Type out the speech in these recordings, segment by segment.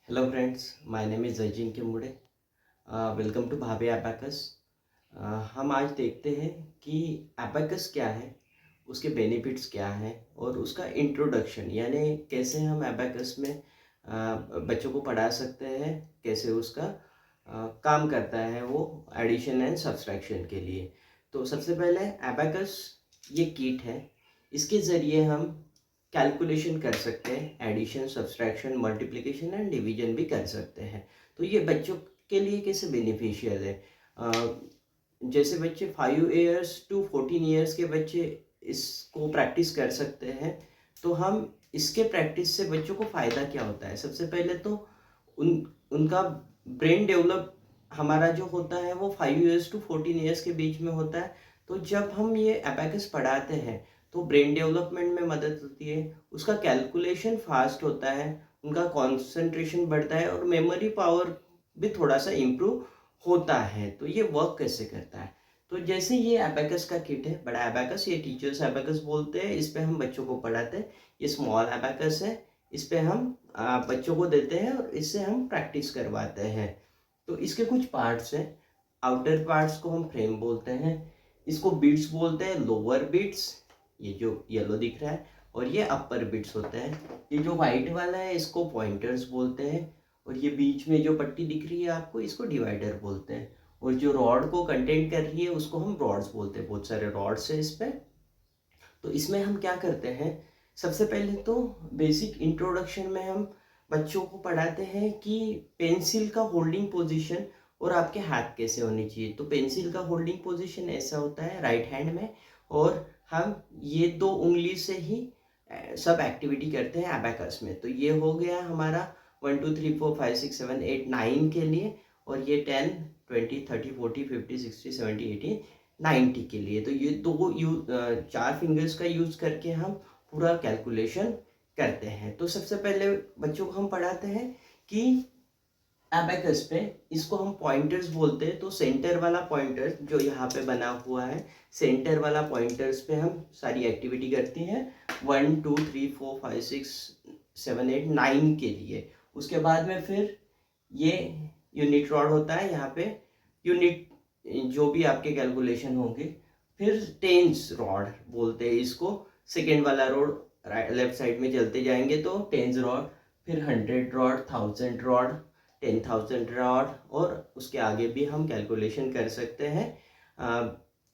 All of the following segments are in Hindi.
Hello friends, my name is Ajin Kimbude. Welcome to भाभी एबाकस। हम आज देखते हैं कि एबाकस क्या है, उसके बेनिफिट्स क्या हैं और उसका इंट्रोडक्शन यानी कैसे हम एबाकस में बच्चों को पढ़ा सकते हैं, कैसे उसका काम करता है वो एडिशन एंड सब्सट्रैक्शन के लिए। तो सबसे पहले एबाकस ये किट है, इसके ज़रिए हम कैलकुलेशन कर सकते हैं, addition subtraction multiplication and division भी कर सकते हैं। तो ये बच्चों के लिए कैसे बेनिफिशियल है। जैसे बच्चे 5 ईयर्स टू 14 ईयर्स के बच्चे इसको प्रैक्टिस कर सकते हैं। तो हम इसके प्रैक्टिस से बच्चों को फ़ायदा क्या होता है, सबसे पहले तो उनका ब्रेन डेवलप हमारा जो होता है वो 5 ईयर्स टू 14 ईयर्स के बीच में होता है। तो जब हम ये एबाकस पढ़ाते हैं तो ब्रेन डेवलपमेंट में मदद होती है, उसका कैलकुलेशन फास्ट होता है, उनका कंसंट्रेशन बढ़ता है और मेमोरी पावर भी थोड़ा सा इम्प्रूव होता है। तो ये वर्क कैसे करता है, तो जैसे ये एबाकस का किट है, बड़ा एबाकस, ये टीचर्स एबाकस बोलते हैं, इस पे हम बच्चों को पढ़ाते हैं। ये स्मॉल एबाकस है, इस पे हम बच्चों को देते हैं और इससे हम प्रैक्टिस करवाते हैं। तो इसके कुछ पार्ट्स हैं। आउटर पार्ट्स को हम फ्रेम बोलते हैं, इसको बीट्स बोलते हैं, लोअर बीट्स ये जो येलो दिख रहा है, और ये अपर बिट्स होते हैं। ये जो वाइट वाला है इसको पॉइंटर्स बोलते हैं, और ये बीच में जो पट्टी दिख रही है आपको, इसको डिवाइडर बोलते हैं। और जो रॉड को कंटेंट कर रही है उसको हम रॉड्स बोलते हैं। बहुत सारे रॉड्स है इस पे। तो इसमें हम क्या करते हैं, सबसे पहले तो बेसिक इंट्रोडक्शन में हम बच्चों को पढ़ाते हैं कि पेंसिल का होल्डिंग पोजीशन और आपके हाथ कैसे होनी चाहिए। तो पेंसिल का होल्डिंग पोजीशन ऐसा होता है राइट हैंड में, और हम ये 2 उंगली से ही सब एक्टिविटी करते हैं एबाकस में। तो ये हो गया हमारा 1 2 3 4 5 6 7 8 9 के लिए, और ये 10 20 30 40 50 60 70 80 90 के लिए। तो ये 4 फिंगर्स का यूज करके हम पूरा कैलकुलेशन करते हैं। तो सबसे पहले बच्चों को हम पढ़ाते हैं कि एबाकस पे, इसको हम पॉइंटर्स बोलते हैं। तो सेंटर वाला पॉइंटर जो यहाँ पे बना हुआ है, सेंटर वाला पॉइंटर्स पे हम सारी एक्टिविटी करती हैं 1 2 3 4 5 6 7 8 9 के लिए। उसके बाद में फिर ये यूनिट रॉड होता है, यहाँ पे यूनिट जो भी आपके कैलकुलेशन होंगे। फिर टेंस रॉड बोलते हैं इसको, सेकेंड वाला रोड लेफ्ट साइड में चलते जाएंगे तो टेंस रॉड, फिर 100 रॉड, 1000 रॉड, 10,000 रॉड, और उसके आगे भी हम कैलकुलेशन कर सकते हैं।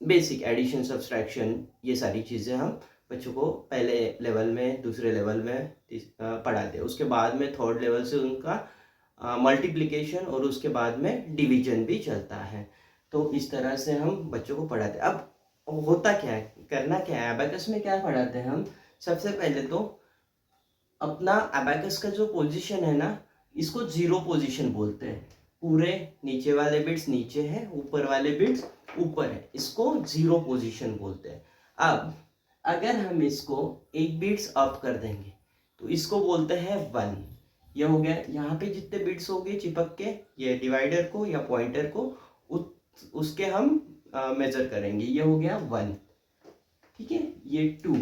बेसिक एडिशन सब्सट्रैक्शन ये सारी चीज़ें हम बच्चों को पहले लेवल में, दूसरे लेवल में पढ़ाते हैं। उसके बाद में थर्ड लेवल से उनका मल्टीप्लिकेशन और उसके बाद में डिवीजन भी चलता है। तो इस तरह से हम बच्चों को पढ़ाते हैं। अब होता क्या है, करना क्या है, एबाकस में क्या पढ़ाते हैं हम, सबसे पहले तो अपना एबाकस का जो पोजीशन है ना, इसको जीरो पोजीशन बोलते हैं। पूरे नीचे वाले बिट्स नीचे हैं, ऊपर वाले बिट्स ऊपर है, इसको जीरो पोजीशन बोलते हैं। अब अगर हम इसको एक बिट्स अप कर देंगे तो इसको बोलते हैं 1। ये हो गया, यहाँ पे जितने बिट्स हो गए चिपक के, ये डिवाइडर को या पॉइंटर को उसके हम मेजर करेंगे। ये हो गया 1, ठीक है, ये 2,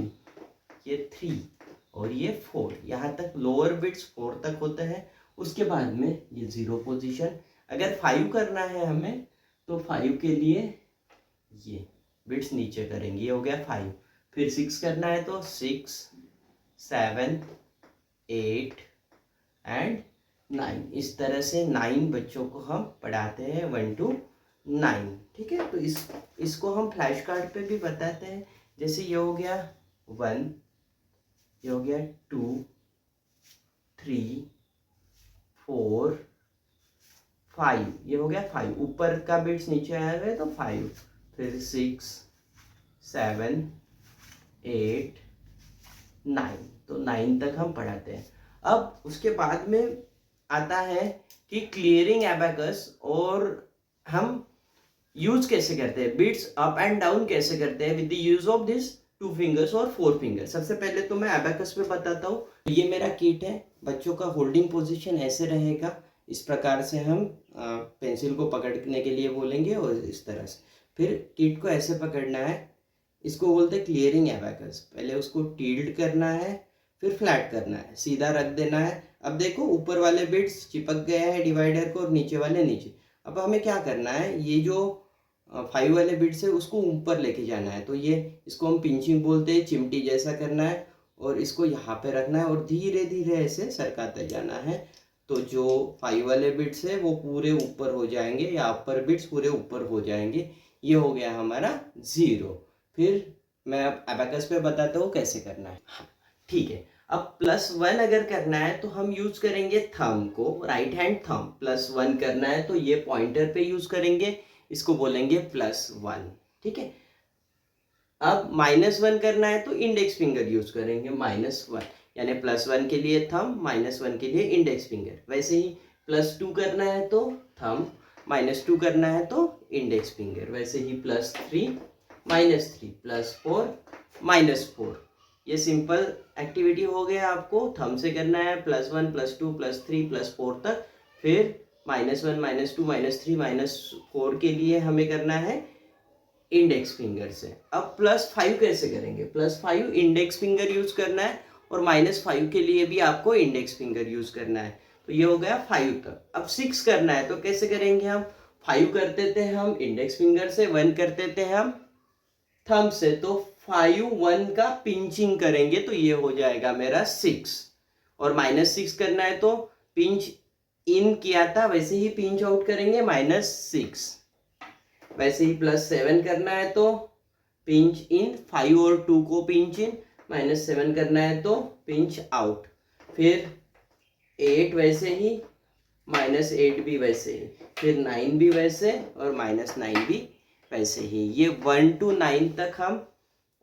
ये 3 और ये 4। यहाँ तक लोअर बिट्स 4 तक होते हैं। उसके बाद में ये जीरो पोजीशन। अगर 5 करना है हमें तो 5 के लिए ये बिट्स नीचे करेंगे, ये हो गया 5। फिर 6 करना है तो 6 7 8 एंड 9। इस तरह से 9 बच्चों को हम पढ़ाते हैं 1 to 9, ठीक है। तो इसको हम फ्लैश कार्ड पे भी बताते हैं। जैसे ये हो गया 1, ये हो गया 2 3 4 5, ये हो गया 5। ऊपर का बिट्स नीचे आया गया तो 5, फिर 6 7 8 9। तो 9 तक हम पढ़ाते हैं। अब उसके बाद में आता है कि क्लियरिंग एबाकस, और हम यूज कैसे करते हैं, बिट्स अप एंड डाउन कैसे करते हैं with the use of this 2 fingers और 4 फिंगर्स। सबसे पहले तो मैं एबाकस पे बताता हूँ। ये मेरा किट है, बच्चों का होल्डिंग पोजीशन ऐसे रहेगा। इस प्रकार से हम पेंसिल को पकड़ने के लिए बोलेंगे, और इस तरह से फिर किट को ऐसे पकड़ना है। इसको बोलते हैं क्लियरिंग एबाकस। पहले उसको टिल्ट करना है, फिर फ्लैट करना है, सीधा रख देना है, अब देखो ऊपर वाले बिट्स चिपक गए हैं डिवाइडर को और नीचे वाले नीचे। अब हमें क्या करना है, ये जो 5 वाले बिट्स है उसको ऊपर लेके जाना है। तो ये इसको हम पिंचिंग बोलते हैं, चिमटी जैसा करना है और इसको यहाँ पे रखना है और धीरे धीरे ऐसे सरकाते जाना है। तो जो 5 वाले बिट्स है वो पूरे ऊपर हो जाएंगे या अपर बिट्स पूरे ऊपर हो जाएंगे। ये हो गया हमारा 0। फिर मैं अब अबेकस पे बताता हूँ कैसे करना है। हाँ, ठीक है। अब +1 अगर करना है तो हम यूज करेंगे थंब को, राइट हैंड थंब। +1 करना है तो ये पॉइंटर पे यूज करेंगे, इसको बोलेंगे +1। ठीक है। अब -1 करना है तो इंडेक्स फिंगर यूज करेंगे, -1, यानी +1 के लिए थंब, -1 के लिए इंडेक्स फिंगर। वैसे ही +2 करना है तो थंब, -2 करना है तो इंडेक्स फिंगर। वैसे ही +3, -3, +4, -4। ये सिंपल एक्टिविटी हो गया। आपको थंब से करना है +1, +2, +3, +4 तक। फिर -1, -2, -3, -4 के लिए हमें करना है इंडेक्स फिंगर से। अब +5 कैसे करेंगे? +5 इंडेक्स फिंगर यूज करना है और -5 के लिए भी आपको इंडेक्स फिंगर यूज करना है। तो ये हो गया 5 तक। अब 6 करना है तो कैसे करेंगे हम? 5 करते थे हम इंडेक्स फिंगर से, 1 करते थे हम थंब से। तो 5 1 का पिंचिंग करेंगे तो ये हो जाएगा मेरा 6। और -6 करना है तो पिंच इन किया था वैसे ही पिंच आउट करेंगे, -6। वैसे ही +7 करना है तो पिंच इन, 5 और 2 को पिंच इन, -7 करना है तो पिंच आउट। फिर 8 वैसे ही, -8 भी वैसे ही, फिर 9 भी वैसे और -9 भी वैसे ही। ये 1 to 9 तक हम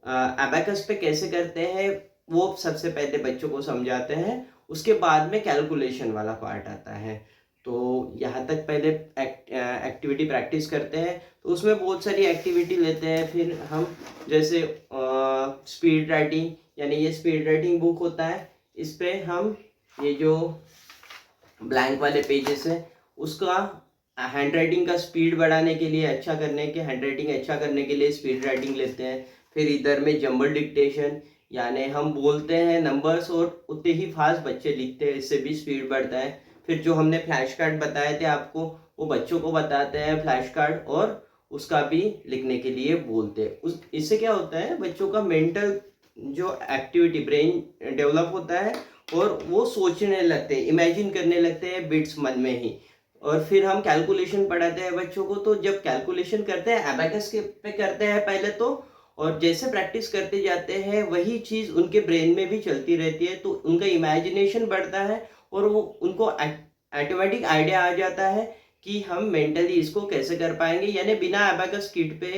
अबेकस पे कैसे करते हैं वो सबसे पहले बच्चों को समझाते हैं, उसके बाद में कैलकुलेशन वाला पार्ट आता है। तो यहाँ तक पहले एक्टिविटी प्रैक्टिस करते हैं। तो उसमें बहुत सारी एक्टिविटी लेते हैं। फिर हम जैसे स्पीड राइटिंग, यानी ये स्पीड राइटिंग बुक होता है, इस पे हम ये जो ब्लैंक वाले पेजेस है उसका हैंड राइटिंग का स्पीड बढ़ाने के लिए, अच्छा करने के, हैंड राइटिंग अच्छा करने के लिए स्पीड राइटिंग लेते हैं। फिर इधर में जंबल डिक्टेशन, यानी हम बोलते हैं नंबर्स और उतने ही फास्ट बच्चे लिखते हैं, इससे भी स्पीड बढ़ता है। फिर जो हमने फ्लैश कार्ड बताए थे आपको, वो बच्चों को बताते हैं फ्लैश कार्ड, और उसका भी लिखने के लिए बोलते हैं। इससे क्या होता है, बच्चों का मेंटल जो एक्टिविटी, ब्रेन डेवलप होता है और वो सोचने लगते हैं, इमेजिन करने लगते हैं बिट्स मन में ही। और फिर हम कैलकुलेशन पढ़ाते हैं बच्चों को। तो जब कैलकुलेशन करते हैं अबेकस के पे करते हैं पहले तो, और जैसे प्रैक्टिस करते जाते हैं वही चीज़ उनके ब्रेन में भी चलती रहती है, तो उनका इमेजिनेशन बढ़ता है और वो उनको ऑटोमेटिक आइडिया आ जाता है कि हम मेंटली इसको कैसे कर पाएंगे, यानी बिना अबेकस किट पे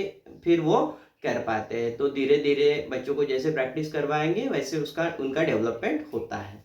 फिर वो कर पाते हैं। तो धीरे धीरे बच्चों को जैसे प्रैक्टिस करवाएंगे वैसे उसका उनका डेवलपमेंट होता है।